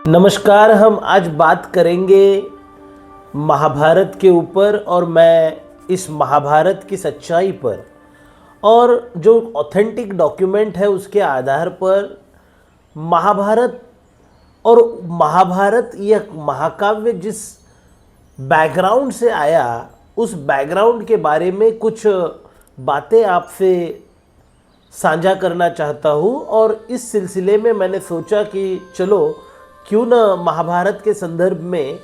नमस्कार। हम आज बात करेंगे महाभारत के ऊपर और मैं इस महाभारत की सच्चाई पर और जो ऑथेंटिक डॉक्यूमेंट है उसके आधार पर महाभारत और महाभारत यह महाकाव्य जिस बैकग्राउंड से आया उस बैकग्राउंड के बारे में कुछ बातें आपसे साझा करना चाहता हूँ। और इस सिलसिले में मैंने सोचा कि चलो क्यों न महाभारत के संदर्भ में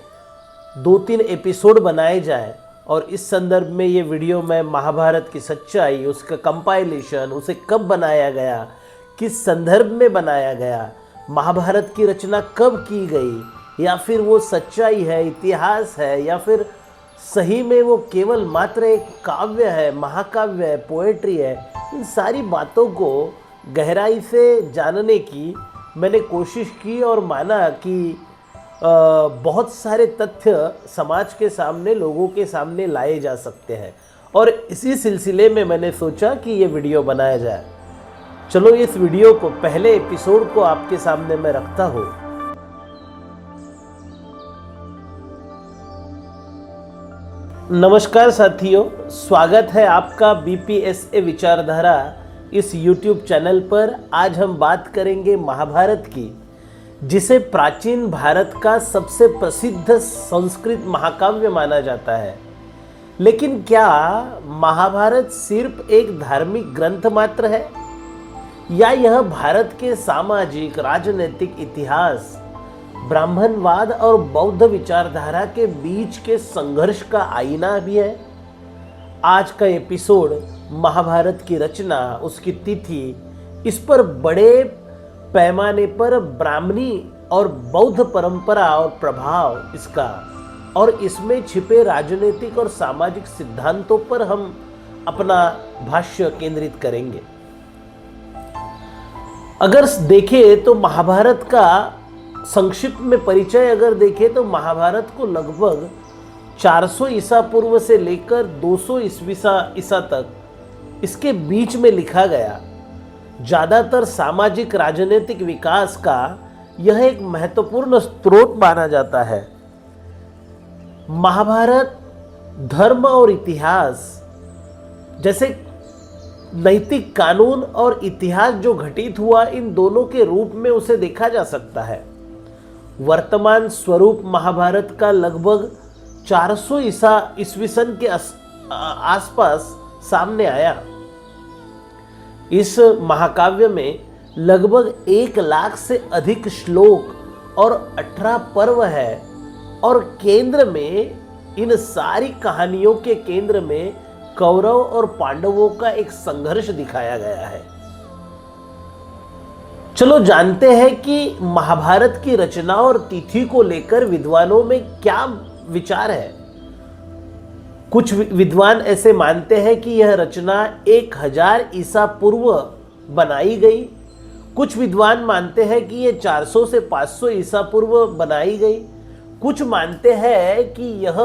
2-3 एपिसोड बनाए जाए और इस संदर्भ में ये वीडियो मैं महाभारत की सच्चाई, उसका कंपाइलेशन, उसे कब बनाया गया, किस संदर्भ में बनाया गया, महाभारत की रचना कब की गई, या फिर वो सच्चाई है, इतिहास है, या फिर सही में वो केवल मात्र एक काव्य है, महाकाव्य है, पोएट्री है, इन सारी बातों को गहराई से जानने की मैंने कोशिश की और माना कि बहुत सारे तथ्य समाज के सामने, लोगों के सामने लाए जा सकते हैं और इसी सिलसिले में मैंने सोचा कि ये वीडियो बनाया जाए। चलो इस वीडियो को, पहले एपिसोड को आपके सामने मैं रखता हूँ। नमस्कार साथियों, स्वागत है आपका बीपीएसए विचारधारा इस YouTube चैनल पर। आज हम बात करेंगे महाभारत की, जिसे प्राचीन भारत का सबसे प्रसिद्ध संस्कृत महाकाव्य माना जाता है। लेकिन क्या महाभारत सिर्फ एक धार्मिक ग्रंथ मात्र है, या यह भारत के सामाजिक, राजनीतिक इतिहास, ब्राह्मणवाद और बौद्ध विचारधारा के बीच के संघर्ष का आईना भी है? आज का एपिसोड महाभारत की रचना, उसकी तिथि, इस पर बड़े पैमाने पर ब्राह्मणी और बौद्ध परंपरा और प्रभाव इसका, और इसमें छिपे राजनीतिक और सामाजिक सिद्धांतों पर हम अपना भाष्य केंद्रित करेंगे। अगर देखें तो महाभारत का संक्षिप्त में परिचय अगर देखें तो महाभारत को लगभग 400 ईसा पूर्व से लेकर 200 ईसा तक इसके बीच में लिखा गया। ज़्यादातर सामाजिक राजनीतिक विकास का यह एक महत्वपूर्ण स्रोत माना जाता है। महाभारत धर्म और इतिहास जैसे नैतिक कानून और इतिहास जो घटित हुआ, इन दोनों के रूप में उसे देखा जा सकता है। वर्तमान स्वरूप महाभारत का लगभग 400 ईस्वी सन के आसपास सामने आया। इस महाकाव्य में लगभग 1 लाख से अधिक श्लोक और 18 पर्व है और केंद्र में, इन सारी कहानियों के केंद्र में कौरव और पांडवों का एक संघर्ष दिखाया गया है। चलो जानते हैं कि महाभारत की रचना और तिथि को लेकर विद्वानों में क्या विचार है। कुछ विद्वान ऐसे मानते हैं कि यह रचना 1000 ईसा पूर्व बनाई गई। कुछ विद्वान मानते हैं कि यह 400 से 500 ईसा पूर्व बनाई गई। कुछ मानते हैं कि यह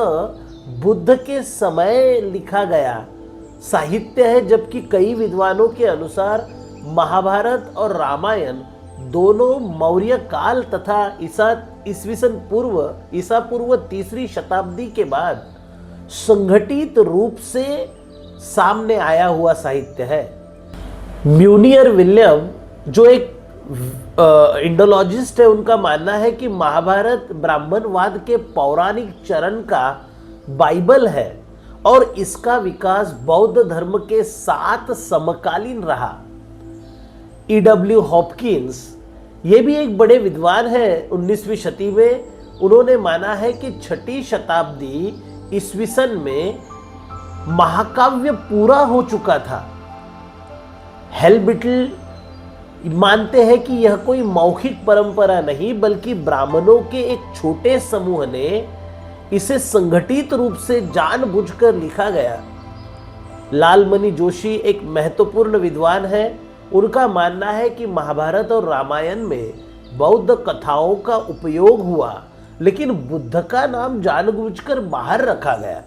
बुद्ध के समय लिखा गया साहित्य है, जबकि कई विद्वानों के अनुसार महाभारत और रामायण दोनों मौर्य काल तथा ईसा पूर्व 3री शताब्दी के बाद संगठित रूप से सामने आया हुआ साहित्य है। म्यूनियर विलियम, जो एक इंडोलॉजिस्ट है, उनका मानना है कि महाभारत ब्राह्मणवाद के पौराणिक चरण का बाइबल है और इसका विकास बौद्ध धर्म के साथ समकालीन रहा। E.W. हॉपकिंस, ये भी एक बड़े विद्वान हैं 19वीं शती में, उन्होंने माना है कि 6ठी शताब्दी ईस्वी सन में महाकाव्य पूरा हो चुका था। हेलबिटल मानते हैं कि यह कोई मौखिक परंपरा नहीं बल्कि ब्राह्मणों के एक छोटे समूह ने इसे संगठित रूप से जानबूझकर लिखा गया। लालमणि जोशी एक महत्वपूर्ण विद्वान है, उनका मानना है कि महाभारत और रामायण में बौद्ध कथाओं का उपयोग हुआ, लेकिन बुद्ध का नाम जानबूझकर बाहर रखा गया।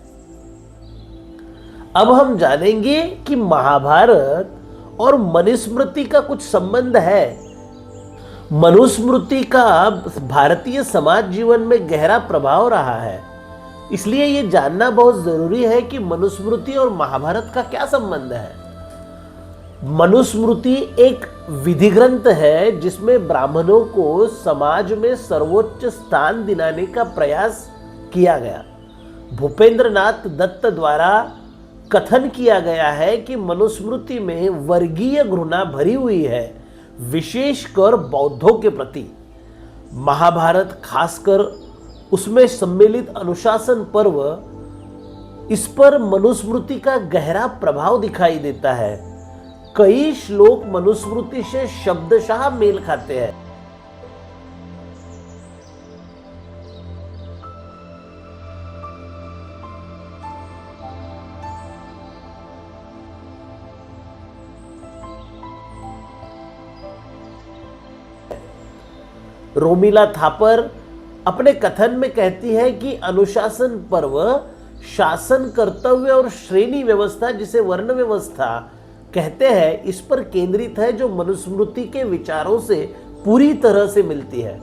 अब हम जानेंगे कि महाभारत और मनुस्मृति का कुछ संबंध है। मनुस्मृति का भारतीय समाज जीवन में गहरा प्रभाव रहा है, इसलिए ये जानना बहुत जरूरी है कि मनुस्मृति और महाभारत का क्या संबंध है। मनुस्मृति एक विधि ग्रंथ है जिसमें ब्राह्मणों को समाज में सर्वोच्च स्थान दिलाने का प्रयास किया गया। भूपेंद्र नाथ दत्त द्वारा कथन किया गया है कि मनुस्मृति में वर्गीय घृणा भरी हुई है, विशेषकर बौद्धों के प्रति। महाभारत, खासकर उसमें सम्मिलित अनुशासन पर्व, इस पर मनुस्मृति का गहरा प्रभाव दिखाई देता है। कई श्लोक मनुस्मृति से शब्दशः मेल खाते हैं। रोमिला थापर अपने कथन में कहती है कि अनुशासन पर्व शासन, कर्तव्य और श्रेणी व्यवस्था, जिसे वर्ण व्यवस्था कहते हैं, इस पर केंद्रित है, जो मनुस्मृति के विचारों से पूरी तरह से मिलती है।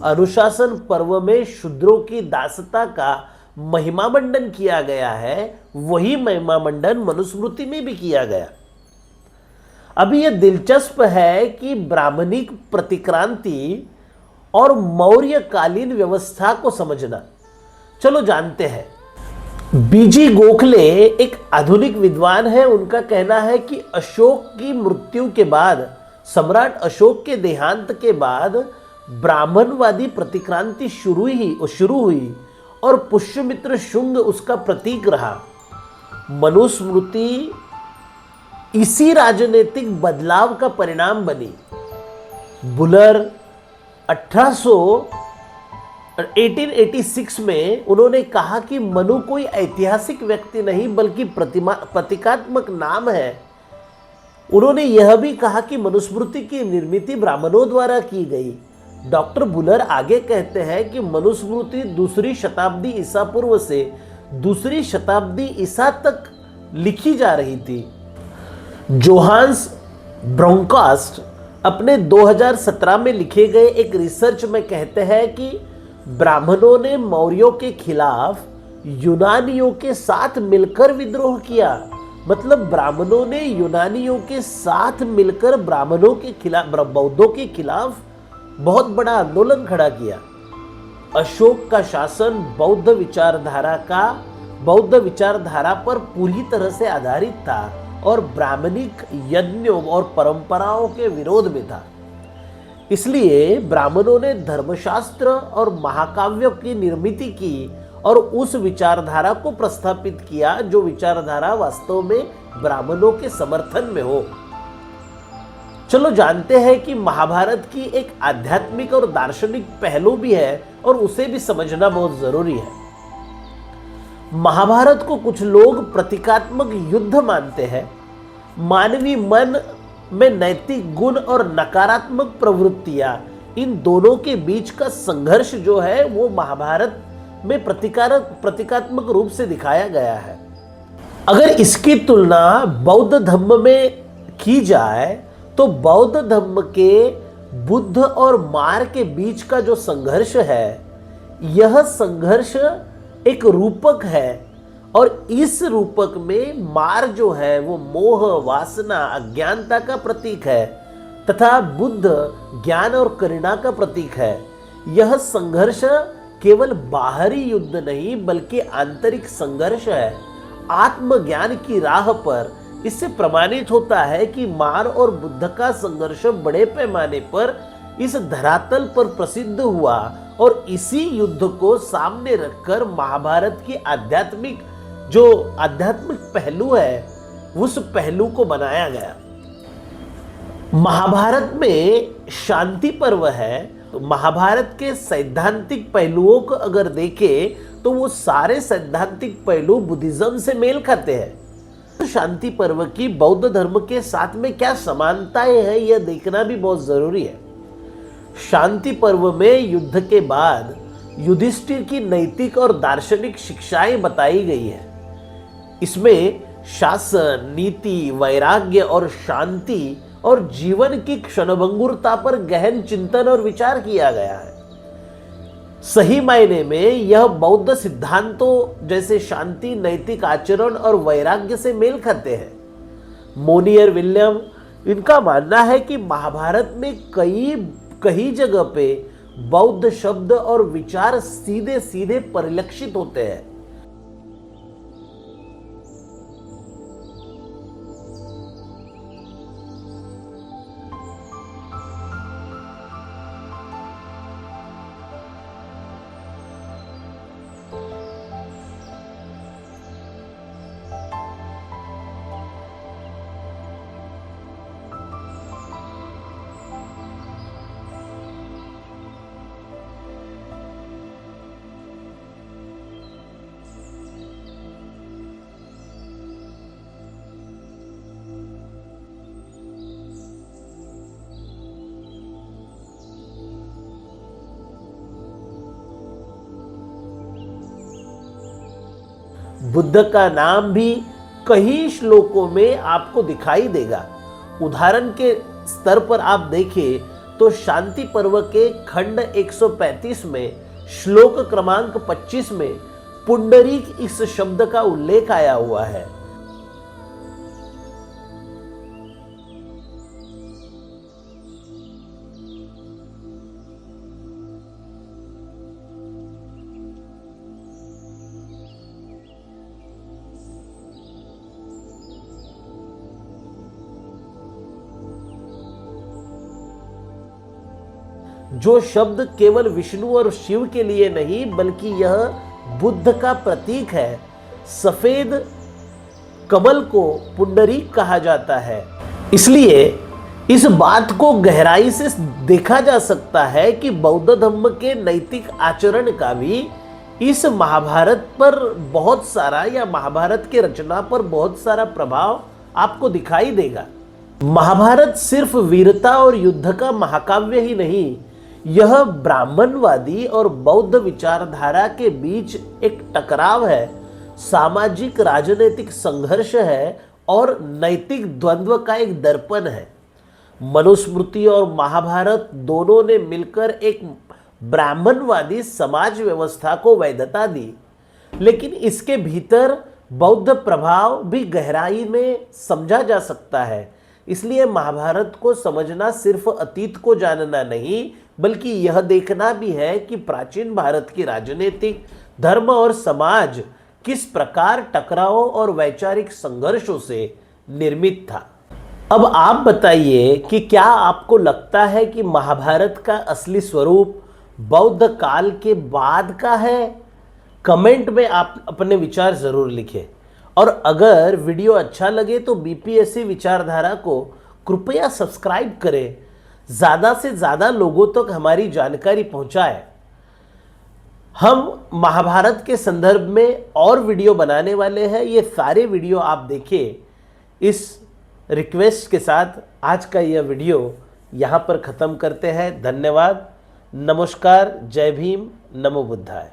अनुशासन पर्व में शूद्रों की दासता का महिमा मंडन किया गया है, वही महिमा मंडन मनुस्मृति में भी किया गया। अभी यह दिलचस्प है कि ब्राह्मणिक प्रतिक्रांति और मौर्यकालीन व्यवस्था को समझना। चलो जानते हैं। बीजी गोखले एक आधुनिक विद्वान है। उनका कहना है कि अशोक की मृत्यु के बाद, सम्राट अशोक के देहांत के बाद ब्राह्मणवादी प्रतिक्रांति शुरू हुई और पुष्यमित्र शुंग उसका प्रतीक रहा। मनुस्मृति इसी राजनीतिक बदलाव का परिणाम बनी। बुलर 1886 में उन्होंने कहा कि मनु कोई ऐतिहासिक व्यक्ति नहीं बल्कि प्रतीकात्मक नाम है। उन्होंने यह भी कहा कि मनुस्मृति की निर्मित ब्राह्मणों द्वारा की गई। डॉक्टर बुलर आगे कहते हैं कि मनुस्मृति दूसरी शताब्दी ईसा पूर्व से दूसरी शताब्दी ईसा तक लिखी जा रही थी। जोहान्स ब्रोंकास्ट अपने 2017 में लिखे गए एक रिसर्च में कहते हैं कि ब्राह्मणों ने मौर्यों के खिलाफ यूनानियों के साथ मिलकर विद्रोह किया। मतलब ब्राह्मणों ने यूनानियों के साथ मिलकर ब्राह्मणों के खिलाफ, बौद्धों के खिलाफ बहुत बड़ा आंदोलन खड़ा किया। अशोक का शासन बौद्ध विचारधारा पर पूरी तरह से आधारित था और ब्राह्मणिक यज्ञों और परंपराओं के विरोध में था। इसलिए ब्राह्मणों ने धर्मशास्त्र और महाकाव्यों की निर्मित की और उस विचारधारा को प्रस्थापित किया जो विचारधारा वास्तव में ब्राह्मणों के समर्थन में हो। चलो जानते हैं कि महाभारत की एक आध्यात्मिक और दार्शनिक पहलू भी है और उसे भी समझना बहुत जरूरी है। महाभारत को कुछ लोग प्रतीकात्मक युद्ध मानते हैं। मानवीय मन में नैतिक गुण और नकारात्मक प्रवृत्तियां, इन दोनों के बीच का संघर्ष जो है वो महाभारत में प्रतीकात्मक रूप से दिखाया गया है। अगर इसकी तुलना बौद्ध धर्म में की जाए तो बौद्ध धर्म के बुद्ध और मार के बीच का जो संघर्ष है, यह संघर्ष एक रूपक है और इस रूपक में मार जो है वो मोह, वासना, अज्ञानता का प्रतीक है तथा बुद्ध ज्ञान और करुणा का प्रतीक है। यह संघर्ष केवल बाहरी युद्ध नहीं बल्कि आंतरिक संघर्ष है। आत्मज्ञान की राह पर इससे प्रमाणित होता है कि मार और बुद्ध का संघर्ष बड़े पैमाने पर इस धरातल पर प्रसिद्ध हुआ और इसी युद्ध को सामने रखकर महाभारत की आध्यात्मिक पहलू है उस पहलू को बनाया गया। महाभारत में शांति पर्व है। तो महाभारत के सैद्धांतिक पहलुओं को अगर देखें तो वो सारे सैद्धांतिक पहलू बुद्धिज्म से मेल खाते हैं। शांति पर्व की बौद्ध धर्म के साथ में क्या समानताएं हैं यह देखना भी बहुत जरूरी है। शांति पर्व में युद्ध के बाद युधिष्ठिर की नैतिक और दार्शनिक शिक्षाएं बताई गई है। इसमें शासन, नीति, वैराग्य और शांति और जीवन की क्षणभंगुरता पर गहन चिंतन और विचार किया गया है। सही मायने में यह बौद्ध सिद्धांतों जैसे शांति, नैतिक आचरण और वैराग्य से मेल खाते हैं। मोनियर विलियम, इनका मानना है कि महाभारत में कई जगह पे बौद्ध शब्द और विचार सीधे सीधे परिलक्षित होते हैं। बुद्ध का नाम भी कई श्लोकों में आपको दिखाई देगा। उदाहरण के स्तर पर आप देखें तो शांति पर्व के खंड 135 में श्लोक क्रमांक 25 में पुंडरीक इस शब्द का उल्लेख आया हुआ है। जो शब्द केवल विष्णु और शिव के लिए नहीं बल्कि यह बुद्ध का प्रतीक है। सफेद कमल को पुंडरीक कहा जाता है। इसलिए इस बात को गहराई से देखा जा सकता है कि बौद्ध धर्म के नैतिक आचरण का भी इस महाभारत पर बहुत सारा या महाभारत के रचना पर बहुत सारा प्रभाव आपको दिखाई देगा। महाभारत सिर्फ वीरता और युद्ध का महाकाव्य ही नहीं, यह ब्राह्मणवादी और बौद्ध विचारधारा के बीच एक टकराव है, सामाजिक राजनीतिक संघर्ष है और नैतिक द्वंद्व का एक दर्पण है। मनुस्मृति और महाभारत दोनों ने मिलकर एक ब्राह्मणवादी समाज व्यवस्था को वैधता दी, लेकिन इसके भीतर बौद्ध प्रभाव भी गहराई में समझा जा सकता है। इसलिए महाभारत को समझना सिर्फ अतीत को जानना नहीं बल्कि यह देखना भी है कि प्राचीन भारत की राजनीतिक, धर्म और समाज किस प्रकार टकरावों और वैचारिक संघर्षों से निर्मित था। अब आप बताइए कि क्या आपको लगता है कि महाभारत का असली स्वरूप बौद्ध काल के बाद का है? कमेंट में आप अपने विचार जरूर लिखें और अगर वीडियो अच्छा लगे तो बीपीएससी विचारधारा को कृपया सब्सक्राइब करें, ज़्यादा से ज़्यादा लोगों तक हमारी जानकारी पहुंचाएं। हम महाभारत के संदर्भ में और वीडियो बनाने वाले हैं, ये सारे वीडियो आप देखें। इस रिक्वेस्ट के साथ आज का यह वीडियो यहाँ पर ख़त्म करते हैं। धन्यवाद, नमस्कार, जय भीम, नमो बुद्धाय।